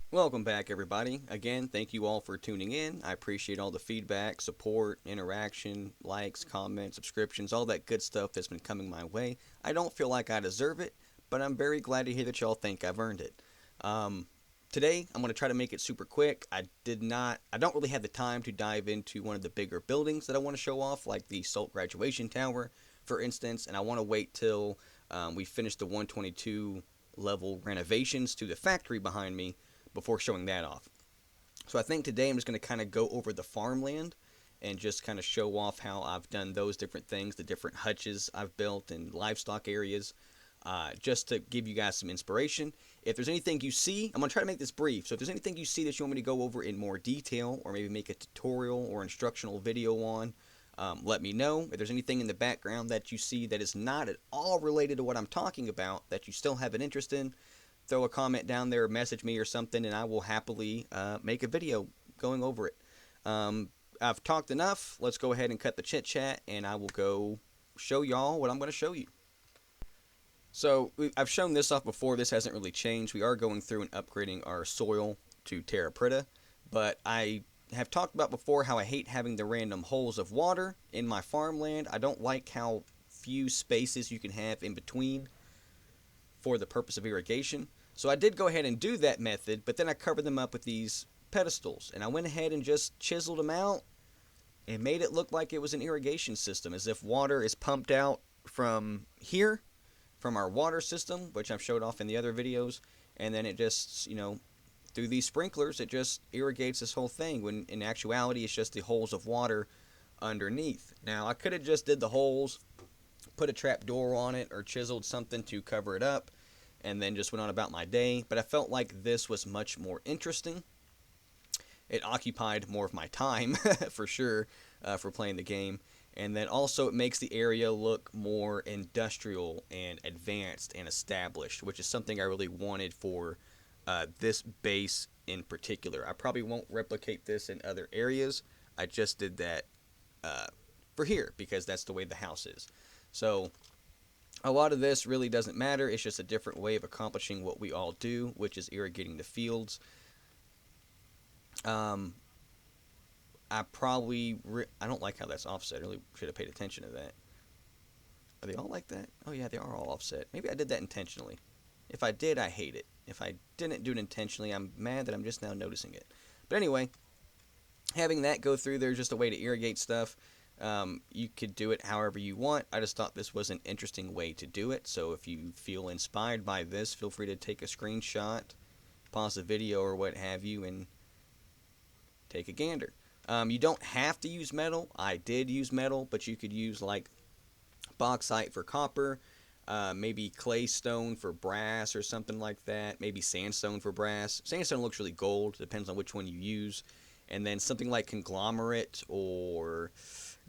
Welcome back, everybody. Again, thank you all for tuning in. I appreciate all the feedback, support, interaction, likes, comments, subscriptions, all that good stuff that's been coming my way. I don't feel like I deserve it, but I'm very glad to hear that y'all think I've earned it. Um, Today, I'm going to try to make it super quick. I don't really have the time to dive into one of the bigger buildings that I want to show off, like the Salt Graduation Tower, for instance, and I want to wait till we finish the 122 level renovations to the factory behind me before showing that off. So I think today I'm just going to kind of go over the farmland and just kind of show off how I've done those different things, the different hutches I've built and livestock areas, just to give you guys some inspiration. If there's anything you see, I'm going to try to make this brief. So if there's anything you see that you want me to go over in more detail or maybe make a tutorial or instructional video on, let me know. If there's anything in the background that you see that is not at all related to what I'm talking about that you still have an interest in, throw a comment down there, message me or something, and I will happily make a video going over it. I've talked enough. Let's go ahead and cut the chit chat, and I will go show y'all what I'm going to show you. So I've shown this off before. This hasn't really changed. We are going through and upgrading our soil to Terra Preta, but I have talked about before how I hate having the random holes of water in my farmland. I don't like how few spaces you can have in between for the purpose of irrigation. So I did go ahead and do that method, but then I covered them up with these pedestals, and I went ahead and just chiseled them out and made it look like it was an irrigation system, as if water is pumped out from here, from our water system, which I've showed off in the other videos, and then it just, through these sprinklers, it just irrigates this whole thing, when in actuality it's just the holes of water underneath. Now, I could have just did the holes, put a trap door on it, or chiseled something to cover it up, and then just went on about my day, but I felt like this was much more interesting. It occupied more of my time, for sure, for playing the game, and then also it makes the area look more industrial and advanced and established, which is something I really wanted for this base in particular. I probably won't replicate this in other areas. I just did that for here because that's the way the house is. So a lot of this really doesn't matter. It's just a different way of accomplishing what we all do, which is irrigating the fields. Um, I don't like how that's offset. I really should have paid attention to that. Are they all like that? Oh yeah, they are all offset. Maybe I did that intentionally. If I did, I hate it. If I didn't do it intentionally, I'm mad that I'm just now noticing it. But anyway, having that go through there's just a way to irrigate stuff. You could do it however you want. I just thought this was an interesting way to do it. So if you feel inspired by this, feel free to take a screenshot, pause the video or what have you, and take a gander. You don't have to use metal. I did use metal, but you could use like bauxite for copper, maybe clay stone for brass or something like that. Maybe sandstone for brass. Sandstone looks really gold. Depends on which one you use. And then something like conglomerate or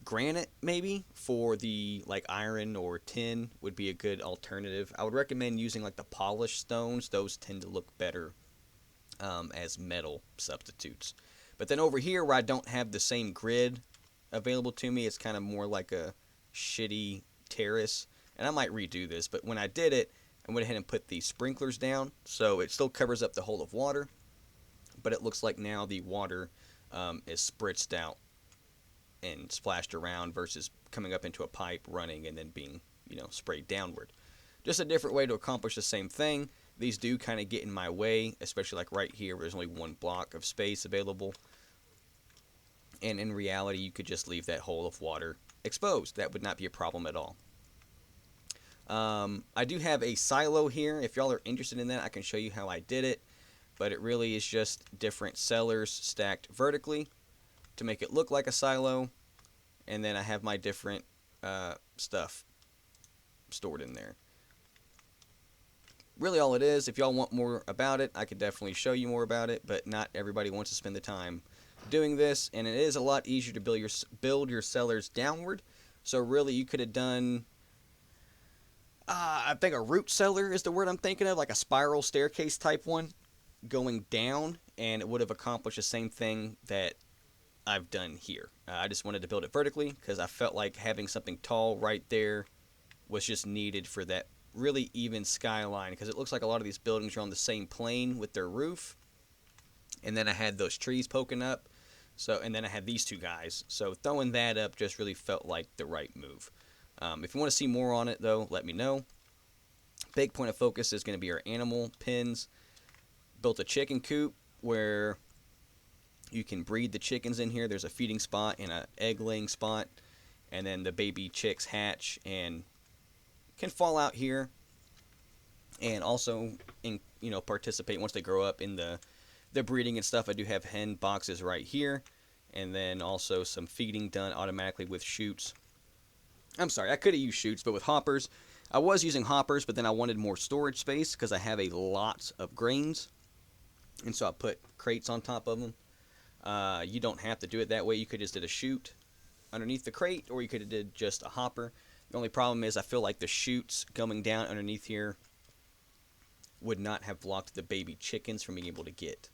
granite maybe for the like iron or tin would be a good alternative. I would recommend using like the polished stones. Those tend to look better as metal substitutes. But then over here where I don't have the same grid available to me, it's kind of more like a shitty terrace. And I might redo this, but when I did it, I went ahead and put the sprinklers down, so it still covers up the hole of water, but it looks like now the water is spritzed out and splashed around versus coming up into a pipe, running, and then being, sprayed downward. Just a different way to accomplish the same thing. These do kind of get in my way, especially like right here where there's only one block of space available. And in reality, you could just leave that hole of water exposed. That would not be a problem at all. I do have a silo here. If y'all are interested in that, I can show you how I did it. But it really is just different cellars stacked vertically to make it look like a silo. And then I have my different stuff stored in there. Really all it is, if y'all want more about it, I could definitely show you more about it, but not everybody wants to spend the time doing this, and it is a lot easier to build your cellars downward. So really you could have done, I think a root cellar is the word I'm thinking of, like a spiral staircase type one, going down, and it would have accomplished the same thing that I've done here. I just wanted to build it vertically because I felt like having something tall right there was just needed for that really even skyline, because it looks like a lot of these buildings are on the same plane with their roof, And then I had those trees poking up. So, and then I had these two guys. So throwing that up just really felt like the right move. If you want to see more on it, though, let me know. Big point of focus is going to be our animal pens. Built a chicken coop where you can breed the chickens in here. There's a feeding spot and an egg laying spot. And then the baby chicks hatch and can fall out here. And also, participate once they grow up in the breeding and stuff. I do have hen boxes right here. And then also some feeding done automatically with chutes. I'm sorry, I could have used chutes, but with hoppers. I was using hoppers, but then I wanted more storage space because I have a lot of grains. And so I put crates on top of them. You don't have to do it that way. You could just did a chute underneath the crate, or you could have did just a hopper. The only problem is I feel like the chutes going down underneath here would not have blocked the baby chickens from being able to get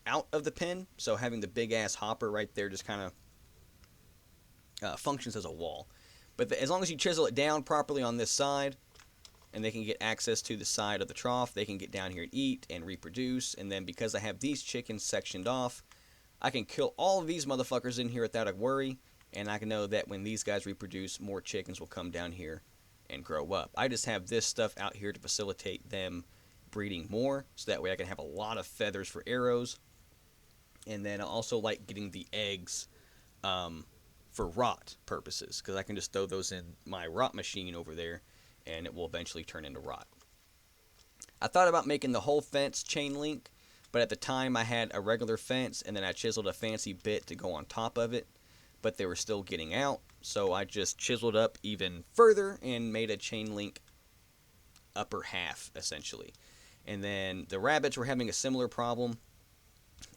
out of the pen. So having the big ass hopper right there just kind of functions as a wall. But as long as you chisel it down properly on this side, and they can get access to the side of the trough, they can get down here and eat and reproduce. And then because I have these chickens sectioned off, I can kill all of these motherfuckers in here without a worry. And I can know that when these guys reproduce, more chickens will come down here and grow up. I just have this stuff out here to facilitate them breeding more, so that way I can have a lot of feathers for arrows. And then I also like getting the eggs for rot purposes, because I can just throw those in my rot machine over there, and it will eventually turn into rot. I thought about making the whole fence chain link, but at the time I had a regular fence, and then I chiseled a fancy bit to go on top of it, but they were still getting out, so I just chiseled up even further and made a chain link upper half, essentially. And then the rabbits were having a similar problem.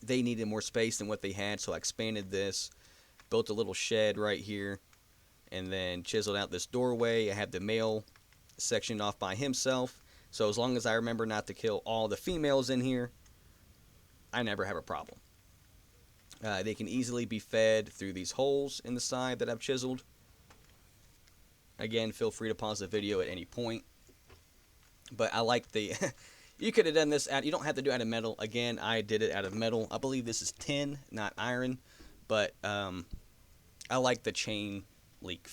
They needed more space than what they had, so I expanded this, built a little shed right here, and then chiseled out this doorway. I had the male sectioned off by himself, so as long as I remember not to kill all the females in here, I never have a problem. They can easily be fed through these holes in the side that I've chiseled. Again, feel free to pause the video at any point. But I like the... You could have done this out... You don't have to do it out of metal. Again, I did it out of metal. I believe this is tin, not iron. But I like the chain link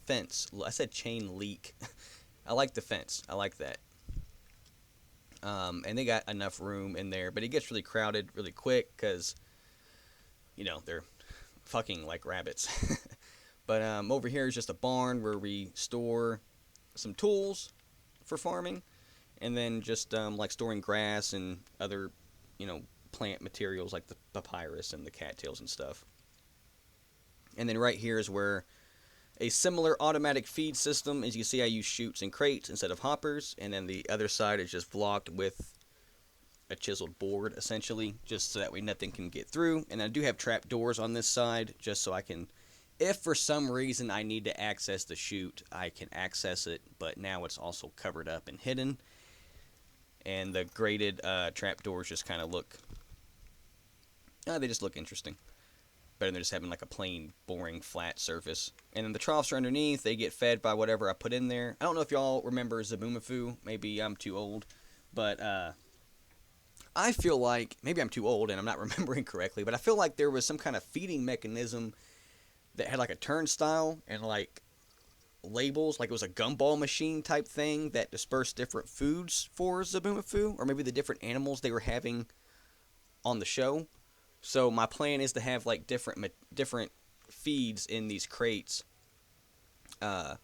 fence. I said chain leak. I like the fence. I like that. And they got enough room in there, but it gets really crowded really quick because, they're fucking like rabbits. But over here is just a barn where we store some tools for farming, and then just like storing grass and other, plant materials like the papyrus and the cattails and stuff. And then right here is where a similar automatic feed system. As you see, I use chutes and crates instead of hoppers. And then the other side is just blocked with a chiseled board, essentially, just so that way nothing can get through. And I do have trap doors on this side, just so I can, if for some reason I need to access the chute, I can access it. But now it's also covered up and hidden. And the graded trap doors just kind of look, they just look interesting. Better than just having like a plain, boring, flat surface. And then the troughs are underneath. They get fed by whatever I put in there. I don't know if y'all remember Zaboomafoo. Maybe I'm too old. But I feel like, maybe I'm too old and I'm not remembering correctly, but I feel like there was some kind of feeding mechanism that had like a turnstile and like labels. Like it was a gumball machine type thing that dispersed different foods for Zaboomafoo. Or maybe the different animals they were having on the show. So my plan is to have like different feeds in these crates to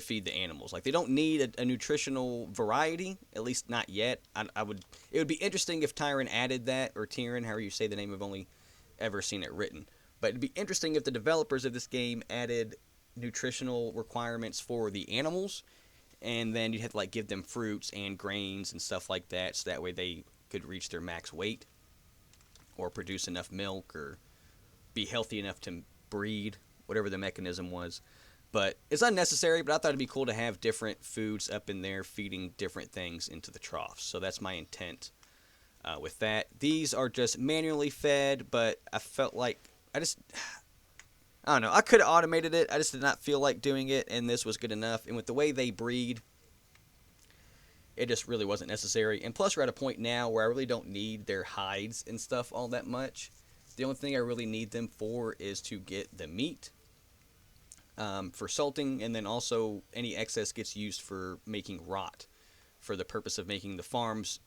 feed the animals. Like they don't need a nutritional variety, at least not yet. It would be interesting if Tyron added that, or Tyron, however you say the name. I've only ever seen it written. But it'd be interesting if the developers of this game added nutritional requirements for the animals, and then you'd have to like give them fruits and grains and stuff like that, so that way they could reach their max weight, or produce enough milk, or be healthy enough to breed, whatever the mechanism was. But it's unnecessary, but I thought it'd be cool to have different foods up in there feeding different things into the troughs. So that's my intent with that. These are just manually fed, but I felt like I don't know. I could have automated it. I just did not feel like doing it, and this was good enough. And with the way they breed, it just really wasn't necessary. And plus, we're at a point now where I really don't need their hides and stuff all that much. The only thing I really need them for is to get the meat, for salting, and then also any excess gets used for making rot, for the purpose of making the farms,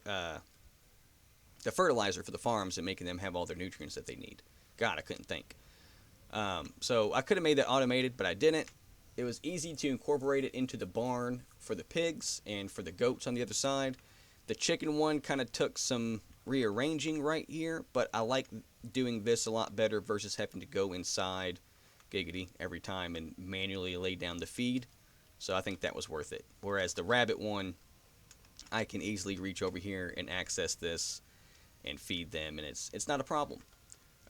the fertilizer for the farms, and making them have all their nutrients that they need. God, I couldn't think. So I could have made that automated, but I didn't. It was easy to incorporate it into the barn for the pigs and for the goats on the other side. The chicken one kind of took some rearranging right here, but I like doing this a lot better versus having to go inside, giggity, every time and manually lay down the feed. So I think that was worth it. Whereas the rabbit one, I can easily reach over here and access this and feed them, and it's not a problem.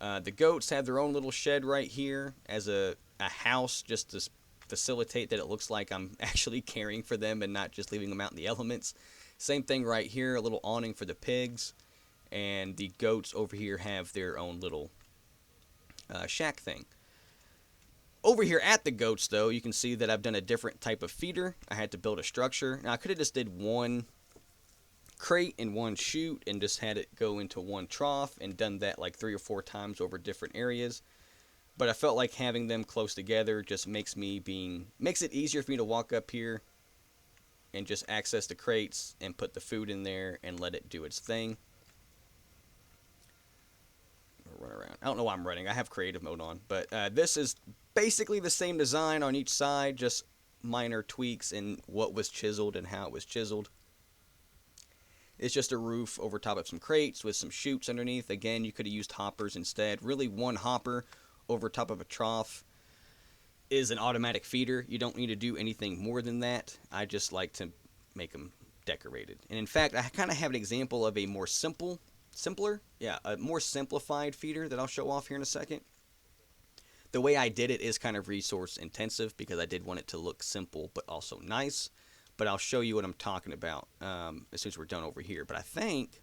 The goats have their own little shed right here as a house, just to facilitate that it looks like I'm actually caring for them and not just leaving them out in the elements. Same thing right here, a little awning for the pigs, and the goats over here have their own little shack thing. Over here at the goats, though, you can see that I've done a different type of feeder. I had to build a structure. Now, I could have just did one crate and one chute and just had it go into one trough and done that like 3 or 4 times over different areas. But I felt like having them close together just makes it easier for me to walk up here and just access the crates and put the food in there and let it do its thing. Run around. I don't know why I'm running. I have creative mode on, but this is basically the same design on each side, just minor tweaks in what was chiseled and how it was chiseled. It's just a roof over top of some crates with some chutes underneath. Again, you could have used hoppers instead. Really, one hopper over top of a trough is an automatic feeder. You don't need to do anything more than that. I just like to make them decorated. And in fact, I kind of have an example of a more a more simplified feeder that I'll show off here in a second. The way I did it is kind of resource intensive because I did want it to look simple but also nice. But I'll show you what I'm talking about as soon as we're done over here. But I think,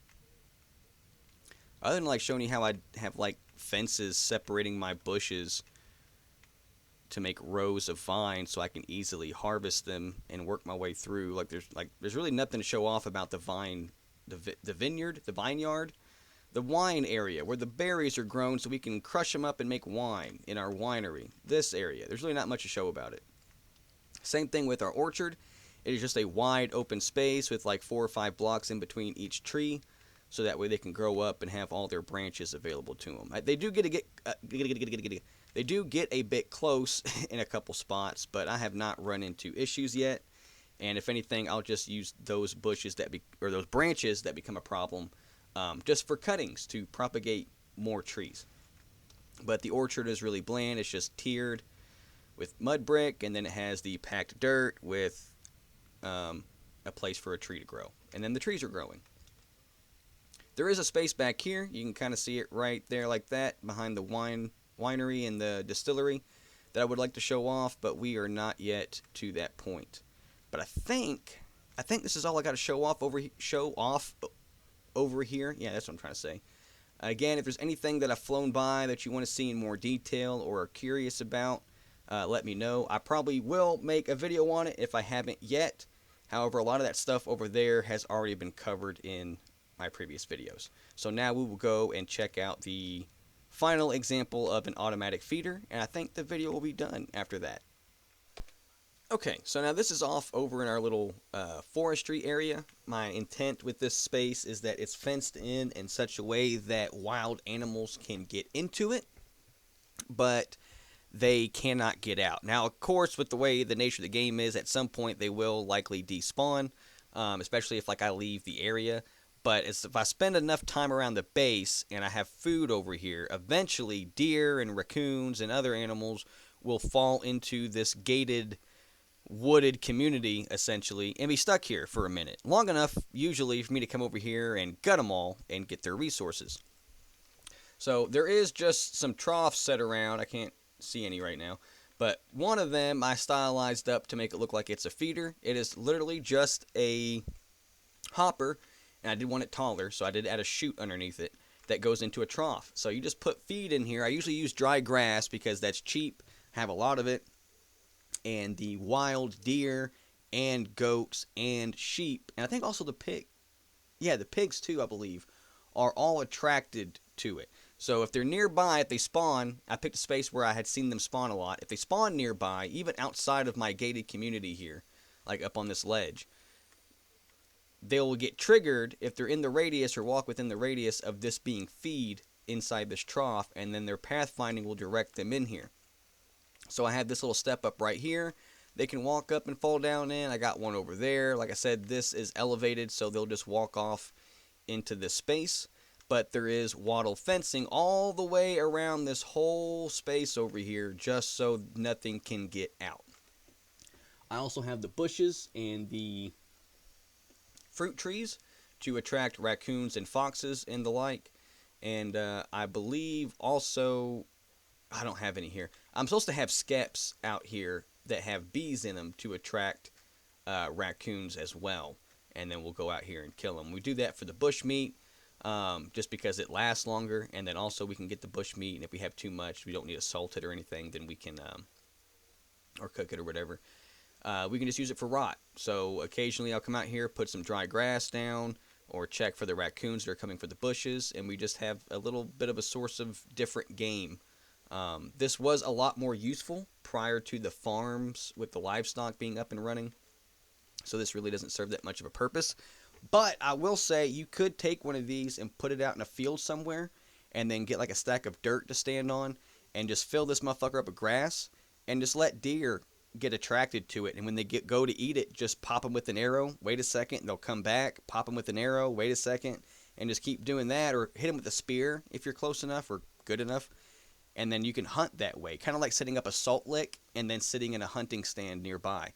other than like showing you how I have like fences separating my bushes to make rows of vines so I can easily harvest them and work my way through, there's really nothing to show off about the vineyard, the vineyard, the wine area where the berries are grown so we can crush them up and make wine in our winery. This area, there's really not much to show about it. Same thing with our orchard. It is just a wide open space with like 4 or 5 blocks in between each tree, so that way they can grow up and have all their branches available to them. They do get a bit close in a couple spots, but I have not run into issues yet. And if anything, I'll just use those bushes those branches that become a problem, just for cuttings to propagate more trees. But the orchard is really bland. It's just tiered with mud brick, and then it has the packed dirt with a place for a tree to grow. And then the trees are growing. There is a space back here. You can kind of see it right there like that behind the winery and the distillery that I would like to show off, but we are not yet to that point. But I think this is all I got to show off over here. Yeah, that's what I'm trying to say. Again, if there's anything that I've flown by that you want to see in more detail or are curious about, let me know. I probably will make a video on it if I haven't yet. However, a lot of that stuff over there has already been covered in my previous videos. So now we will go and check out the final example of an automatic feeder, and I think the video will be done after that. Okay, so now this is off over in our little forestry area. My intent with this space is that it's fenced in such a way that wild animals can get into it, but they cannot get out. Now, of course, with the way the nature of the game is, at some point they will likely despawn, especially if I leave the area. But if I spend enough time around the base and I have food over here, eventually deer and raccoons and other animals will fall into this gated, wooded community, essentially, and be stuck here for a minute. Long enough, usually, for me to come over here and gut them all and get their resources. So there is just some troughs set around. I can't see any right now, but one of them I stylized up to make it look like it's a feeder. It is literally just a hopper, and I did want it taller, so I did add a chute underneath it that goes into a trough. So you just put feed in here. I usually use dry grass because that's cheap, have a lot of it, and the wild deer and goats and sheep, and I think also the pigs too, I believe, are all attracted to it. So if they're nearby, if they spawn, I picked a space where I had seen them spawn a lot. If they spawn nearby, even outside of my gated community here, like up on this ledge, they'll get triggered if they're in the radius or walk within the radius of this being feed inside this trough, and then their pathfinding will direct them in here. So I have this little step up right here. They can walk up and fall down in. I got one over there. Like I said, this is elevated, so they'll just walk off into this space. But there is wattle fencing all the way around this whole space over here, just so nothing can get out. I also have the bushes and the fruit trees to attract raccoons and foxes and the like. And I believe also, I don't have any here. I'm supposed to have skeps out here that have bees in them to attract raccoons as well. And then we'll go out here and kill them. We do that for the bush meat. Just because it lasts longer, and then also we can get the bush meat, and if we have too much, we don't need to salt it or anything, then we can, or cook it or whatever, we can just use it for rot. So occasionally I'll come out here, put some dry grass down, or check for the raccoons that are coming for the bushes, and we just have a little bit of a source of different game. This was a lot more useful prior to the farms with the livestock being up and running, so this really doesn't serve that much of a purpose. But I will say you could take one of these and put it out in a field somewhere and then get like a stack of dirt to stand on and just fill this motherfucker up with grass and just let deer get attracted to it. And when they go to eat it, just pop them with an arrow, wait a second, and they'll come back, pop them with an arrow, wait a second, and just keep doing that, or hit them with a spear if you're close enough or good enough. And then you can hunt that way, kind of like setting up a salt lick and then sitting in a hunting stand nearby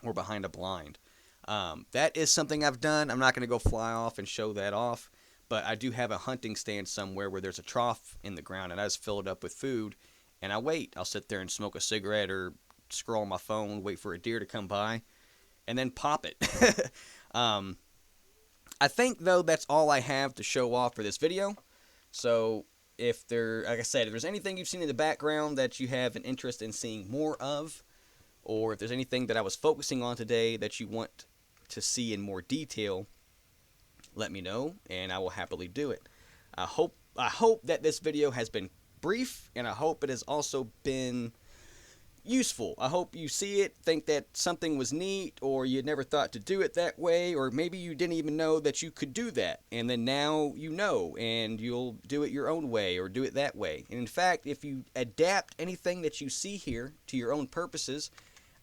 or behind a blind. That is something I've done. I'm not going to go fly off and show that off, but I do have a hunting stand somewhere where there's a trough in the ground, and I just fill it up with food, and I wait. I'll sit there and smoke a cigarette or scroll on my phone, wait for a deer to come by, and then pop it. I think, though, that's all I have to show off for this video. So like I said, if there's anything you've seen in the background that you have an interest in seeing more of, or if there's anything that I was focusing on today that you want to see in more detail, let me know, and I will happily do it. I hope that this video has been brief, and I hope it has also been useful. I hope you see it, think that something was neat, or you never thought to do it that way, or maybe you didn't even know that you could do that, and then now you know, and you'll do it your own way, or do it that way. And in fact, if you adapt anything that you see here to your own purposes,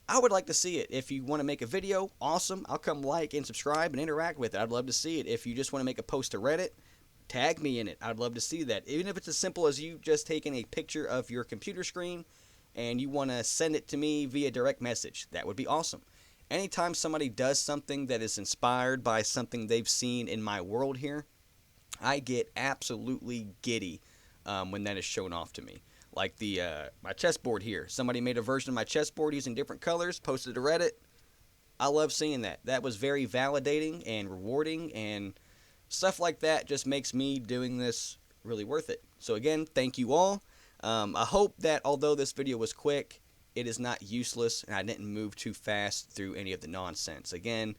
I would like to see it. If you want to make a video, awesome. I'll come like and subscribe and interact with it. I'd love to see it. If you just want to make a post to Reddit, tag me in it. I'd love to see that. Even if it's as simple as you just taking a picture of your computer screen and you want to send it to me via direct message, that would be awesome. Anytime somebody does something that is inspired by something they've seen in my world here, I get absolutely giddy when that is shown off to me. Like my chessboard here. Somebody made a version of my chessboard using different colors, posted to Reddit. I love seeing that. That was very validating and rewarding, and stuff like that just makes me doing this really worth it. So again, thank you all. I hope that although this video was quick, it is not useless, and I didn't move too fast through any of the nonsense. Again,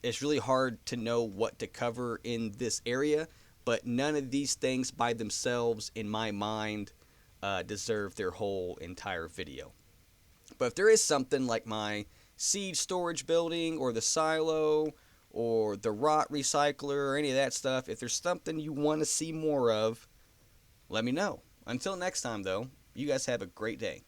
it's really hard to know what to cover in this area, but none of these things by themselves, in my mind, deserve their whole entire video. But if there is something like my seed storage building or the silo or the rot recycler or any of that stuff, if there's something you want to see more of, let me know. Until next time, though, you guys have a great day.